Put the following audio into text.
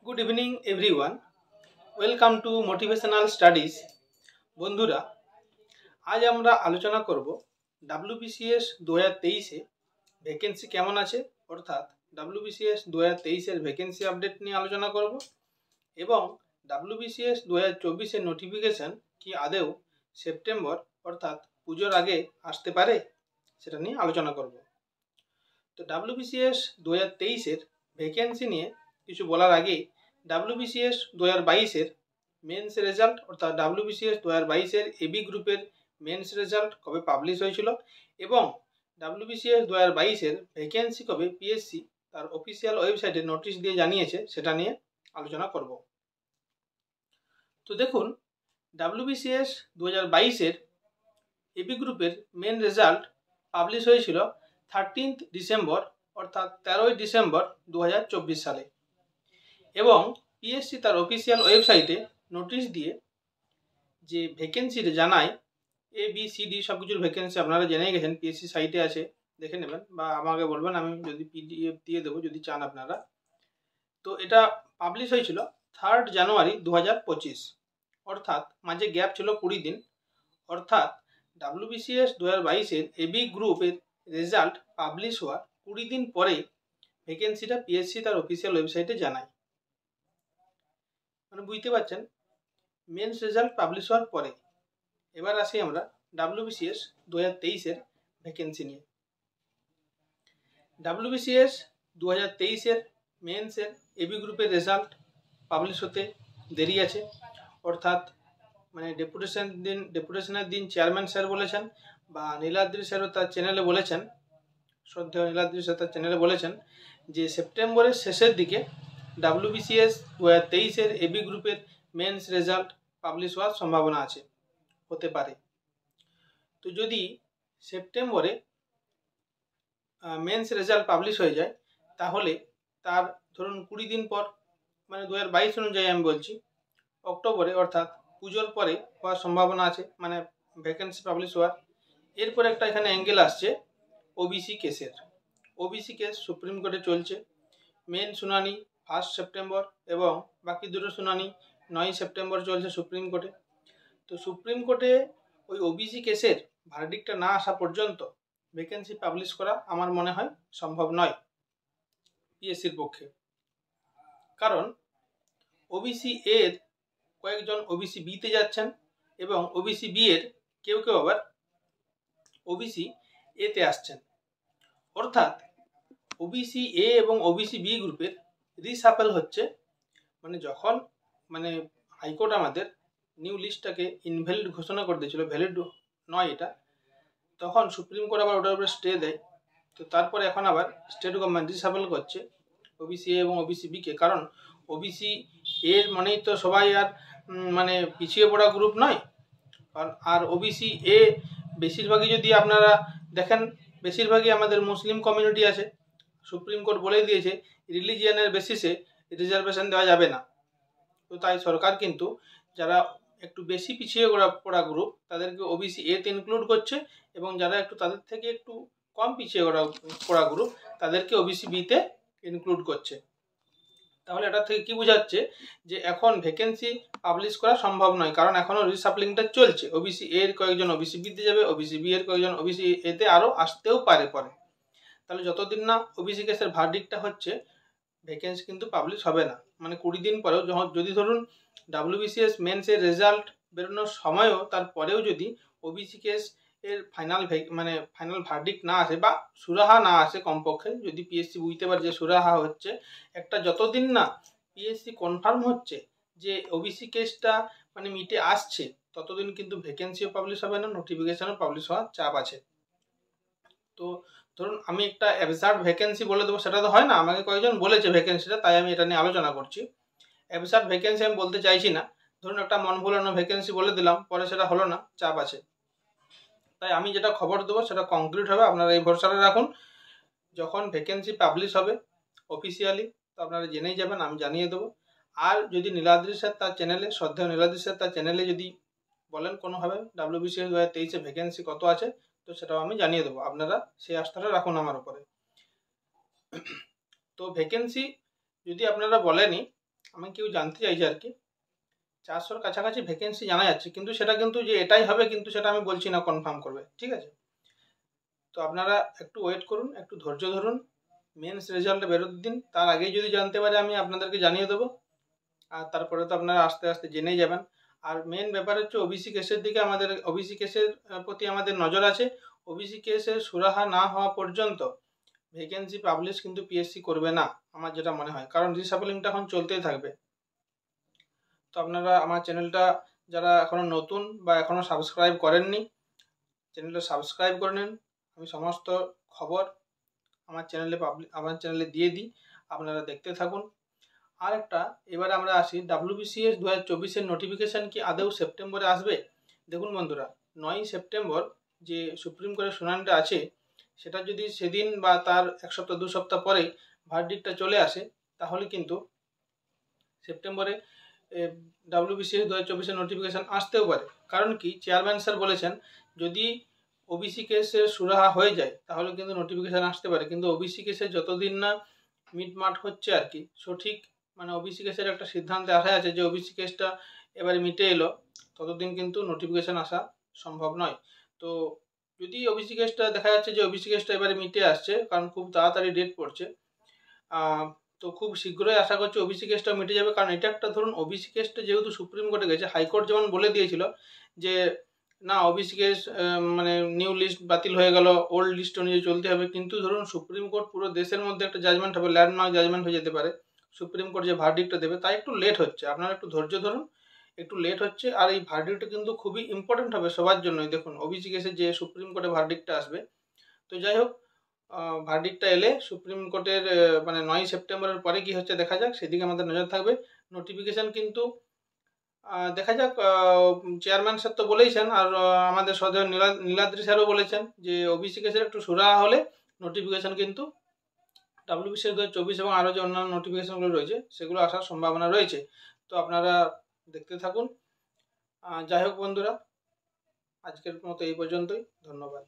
Good evening everyone, welcome to motivational studies. বন্ধুরা, আজ আমরা আলোচনা করব ডাব্লিউবিসিএস 2023-এ ভ্যাকেন্সি কেমন আছে, অর্থাৎ ডাব্লিউবিসিএস 2023-এর ভ্যাকেন্সি আপডেট নিয়ে আলোচনা করব এবং ডাব্লিউবিসিএস 2024-এর নোটিফিকেশান কি আদেও সেপ্টেম্বর অর্থাৎ পুজোর আগে আসতে পারে সেটা নিয়ে আলোচনা করব। তো ডাব্লিউবিসিএস 2023-এর ভ্যাকেন্সি নিয়ে কিছু বলার আগে ডাব্লিউবিসিএস 2022-এর মেন্স রেজাল্ট অর্থাৎ ডাব্লিউবিসিএস 2022-এর এবি গ্রুপের মেন্স রেজাল্ট কবে পাবলিশ হয়েছিল এবং ডাব্লিউবিসিএস 2022-এর ভ্যাকেন্সি কবে পিএসসি তার অফিসিয়াল ওয়েবসাইটে নোটিশ দিয়ে জানিয়েছে সেটা নিয়ে আলোচনা করব। তো দেখুন, ডাব্লিউবিসিএস 2022-এর এবি গ্রুপের মেন রেজাল্ট পাবলিশ হয়েছিল 13 ডিসেম্বর অর্থাৎ 13ই ডিসেম্বর 2024 সালে এবং পিএসসি তার অফিসিয়াল ওয়েবসাইটে নোটিশ দিয়ে যে ভ্যাকেন্সিটা জানায় ABCD সব কিছুর ভ্যাকেন্সি আপনারা জেনেই গেছেন, পিএসসি সাইটে আছে, দেখে নেবেন বা আমাকে বলবেন, আমি যদি PDF দিয়ে দেবো যদি চান আপনারা। তো এটা পাবলিশ হয়েছিল 3 জানুয়ারি 2025, অর্থাৎ মাঝে গ্যাপ ছিল 20 দিন, অর্থাৎ ডাব্লিউবিসিএস 2022-এর এবি গ্রুপের রেজাল্ট পাবলিশ হওয়ার 20 দিন পরে ভ্যাকেন্সিটা পিএসসি তার অফিসিয়াল ওয়েবসাইটে জানায়। মানে বুঝতে পারছেন, মেন্স রেজাল্ট পাবলিশ হওয়ার পরে। এবার আসি আমরা ডাব্লিউবিসিএস 2023-এর ভ্যাকেন্সি নিয়ে। ডাব্লিউবিসিএস 2023-এর মেন্সের এবি গ্রুপের রেজাল্ট পাবলিশ হতে দেরি আছে, অর্থাৎ মানে ডেপুটেশনের দিন চেয়ারম্যান স্যার বলেছেন বা নীলাদ্রি স্যারও তার চ্যানেলে বলেছেন, শ্রদ্ধেয় নীলাদ্রি স্যার তার চ্যানেলে বলেছেন যে সেপ্টেম্বরের শেষের দিকে ডাব্লিউবিসিএস 2023-এর এবি গ্রুপের মেন্স রেজাল্ট পাবলিশ হওয়ার সম্ভাবনা আছে, হতে পারে। তো যদি সেপ্টেম্বরে মেন্স রেজাল্ট পাবলিশ হয়ে যায় তাহলে তার ধরুন 20 দিন পর, মানে 2022 অনুযায়ী আমি বলছি, অক্টোবরে অর্থাৎ পুজোর পরে হওয়ার সম্ভাবনা আছে, মানে ভ্যাকেন্সি পাবলিশ হওয়ার। এরপরে একটা এখানে অ্যাঙ্গেল আসছে ওবিসি কেসের। ওবিসি কেস সুপ্রিম কোর্টে চলছে, মেন শুনানি 1 সেপ্টেম্বর এবং বাকি দুটো শুনানি 9 সেপ্টেম্বর চলছে সুপ্রিম কোর্টে। তো সুপ্রিম কোর্টে ওই ওবিসি কেসের ভার্ডিক্টটা না আসা পর্যন্ত ভ্যাকেন্সি পাবলিশ করা আমার মনে হয় সম্ভব নয় পিএসসির পক্ষে, কারণ ওবিসি এর কয়েকজন ওবিসি বিতে যাচ্ছেন এবং ওবিসি বি এর কেউ কেউ আবার ওবিসি এতে আসছেন, অর্থাৎ ওবিসি এ এবং ওবিসি বি গ্রুপের রিসাপেল হচ্ছে। মানে যখন মানে হাইকোর্ট আমাদের নিউ লিস্টটাকে ইনভ্যালিড ঘোষণা করে দিয়েছিল, ভ্যালিড নয় এটা, তখন সুপ্রিম কোর্ট আবার ওটার উপরে স্টে দেয়। তো তারপরে এখন আবার স্টেট গভর্নমেন্ট রিসাপেল করছে ওবিসি এ এবং ওবিসি বিকে, কারণ ওবিসি এর মানেই তো সবাই আর মানে পিছিয়ে পড়া গ্রুপ নয়, আর ওবিসি এ বেশিরভাগই যদি আপনারা দেখেন, বেশিরভাগই আমাদের মুসলিম কমিউনিটি আছে। সুপ্রিম কোর্ট বলেই দিয়েছে রিলিজিয়ানের বেসিসে রিজার্ভেশন দেওয়া যাবে না। তো তাই সরকার কিন্তু যারা একটু বেশি পিছিয়ে পড়া গ্রুপ তাদেরকে ওবিসি এতে ইনক্লুড করছে এবং যারা একটু তাদের থেকে একটু কম পিছিয়ে পড়া গ্রুপ তাদেরকে ওবিসি বিতে ইনক্লুড করছে। তাহলে এটা থেকে কি বোঝাচ্ছে যে এখন ভ্যাকেন্সি পাবলিশ করা সম্ভব নয়, কারণ এখনও রিসাপলিংটা চলছে। ওবিসি এর কয়েকজন ওবিসি বিতে যাবে, ওবিসি বি এর কয়েকজন ওবিসি এতে আরও আসতেও পারে পরে। তাহলে যতদিন না ওবিসি কেসের ভার্ডিক্টটা হচ্ছে ভ্যাকেন্সি কিন্তু পাবলিশ হবে না। মানে 20 দিন পরেও যদি ধরুন ডাব্লিউবিসিএস মেন্সের রেজাল্ট বেরোনোর সময়ও তারপরেও যদি ওবিসি কেস এর ফাইনাল ভার্ডিক্ট না আসে বা সুরাহা না আসে, কমপক্ষে যদি পিএসসি বুঝতে পারে যে সুরাহা হচ্ছে একটা, যতদিন না পিএসসি কনফার্ম হচ্ছে যে ওবিসি কেসটা মানে মিটে আসছে, ততদিন কিন্তু ভ্যাকেন্সিও পাবলিশ হবে না, নোটিফিকেশনও পাবলিশ হওয়ার চাপ আছে। তো ধরুন আমি একটা অ্যাবসার্ড ভ্যাকেন্সি বলে দেবো, সেটা তো হয় না, আমাকে কয়েকজন বলেছে ভ্যাকেন্সিটা, তাই আমি এটা নিয়ে আলোচনা করছি। অ্যাবসার্ড ভ্যাকেন্সি আমি বলতে চাইছি না, ধরুন একটা মন ভুলানো ভ্যাকেন্সি বলে দিলাম, পরে সেটা হলো না, চাপ আছে। তাই আমি যেটা খবর দেবো সেটা কংক্রিট হবে, আপনারা এই ভরসাটা রাখুন। যখন ভ্যাকেন্সি পাবলিশ হবে অফিসিয়ালি তো আপনারা জেনেই যাবেন, আমি জানিয়ে দেবো। আর যদি নীলাদ্রি স্যার তার চ্যানেলে, শ্রদ্ধেয় নীলাদ্রি স্যার তার চ্যানেলে যদি বলেন কোনোভাবে ডাব্লিউবিসিএস 2023-এ ভ্যাকেন্সি কত আছে, তো সেটাও আমি জানিয়ে দেবো, আপনারা সেই আস্থাটা রাখুন আমার উপরে। তো ভ্যাকেন্সি যদি আপনারা বলেনই, আমি কেউ জানতে চাইছে আর কি, 400-র কাছাকাছি ভ্যাকেন্সি জানা যাচ্ছে, কিন্তু সেটা কিন্তু যে এটাই হবে কিন্তু সেটা আমি বলছি না কনফার্ম করবে, ঠিক আছে। তো আপনারা একটু ওয়েট করুন, একটু ধৈর্য ধরুন, মেন্স রেজাল্টে বেরোতে দিন, তার আগেই যদি জানতে পারে আমি আপনাদেরকে জানিয়ে দেবো, আর তারপরে তো আপনারা আস্তে আস্তে জেনেই যাবেন। আর মেন ব্যাপার হচ্ছে ওবিসি কেসের দিকে আমাদের, ওবিসি কেসের প্রতি আমাদের নজর আছে। ওবিসি কেসের সুরাহা না হওয়া পর্যন্ত ভ্যাকেন্সি পাবলিশ কিন্তু পিএসসি করবে না, আমার যেটা মনে হয়, কারণ রিসাফলিংটা এখন চলতেই থাকবে। তো আপনারা আমার চ্যানেলটা যারা এখনও নতুন বা এখনও সাবস্ক্রাইব করেননি, চ্যানেলটা সাবস্ক্রাইব করে নিন। আমি সমস্ত খবর আমার চ্যানেলে দিয়ে দিই, আপনারা দেখতে থাকুন। আর একটা, এবারে আমরা আসি WBCS 2024-এর নোটিফিকেশান কি আদৌ সেপ্টেম্বরে আসবে? দেখুন বন্ধুরা, 9ই সেপ্টেম্বর যে সুপ্রিম কোর্টের শুনানিটা আছে, সেটা যদি সেদিন বা তার 1 সপ্তাহ 2 সপ্তাহ পরে ভার্ডিক্টটা চলে আসে, তাহলে কিন্তু সেপ্টেম্বরে WBCS 2024-এর নোটিফিকেশান আসতেও পারে। কারণ কি, চেয়ারম্যান স্যার বলেছেন যদি ওবিসি কেসের সুরাহা হয়ে যায় তাহলে কিন্তু নোটিফিকেশান আসতে পারে, কিন্তু ওবিসি কেসে যতদিন না মিটমাট হচ্ছে আর কি, সঠিক মানে ওবিসি কেসের একটা সিদ্ধান্তে আসা আছে যে ওবিসি কেসটা এবারে মিটে এলো, ততদিন কিন্তু নোটিফিকেশান আসা সম্ভব নয়। তো যদি ওবিসি কেসটা দেখা যাচ্ছে যে ওবিসি কেসটা এবারে মিটে আসছে, কারণ খুব তাড়াতাড়ি ডেট পড়ছে, তো খুব শীঘ্রই আশা করছি ওবিসি কেসটা মিটে যাবে। কারণ এটা একটা, ধরুন ওবিসি কেসটা যেহেতু সুপ্রিম কোর্টে গেছে, হাইকোর্ট যেমন বলে দিয়েছিল যে না ওবিসি কেস মানে নিউ লিস্ট বাতিল হয়ে গেল, ওল্ড লিস্ট অনুযায়ী চলতে হবে, কিন্তু ধরুন সুপ্রিম কোর্ট পুরো দেশের মধ্যে একটা জাজমেন্ট হবে, ল্যান্ডমার্ক জাজমেন্ট হয়ে যেতে পারে, সুপ্রিম কোর্ট যে ভার্ডিক্টটা দেবে, তাই একটু লেট হচ্ছে। আপনারা একটু ধৈর্য ধরুন, একটু লেট হচ্ছে। আর এই ভার্ডিক্টটা কিন্তু খুবই ইম্পর্টেন্ট হবে সবার জন্যই। দেখুন ওবিসি কেসে যে সুপ্রিম কোর্টে ভার্ডিক্টটা আসবে, তো যাই হোক, ভার্ডিক্টটা এলে সুপ্রিম কোর্টের মানে 9ই সেপ্টেম্বরের পরে কি হচ্ছে দেখা যাক, সেদিকে আমাদের নজর থাকবে। নোটিফিকেশান কিন্তু দেখা যাক, চেয়ারম্যান স্যার তো বলেইছেন, আর আমাদের সদয় নীলাদ্রি স্যারও বলেছেন যে ওবিসি কেসের একটু সুরাহা হলে নোটিফিকেশান কিন্তু WBCS 2024 এবং আরও যে অন্যান্য নোটিফিকেশানগুলো রয়েছে সেগুলো আসার সম্ভাবনা রয়েছে। তো আপনারা দেখতে থাকুন। যাই হোক বন্ধুরা, আজকের মতো এই পর্যন্তই, ধন্যবাদ।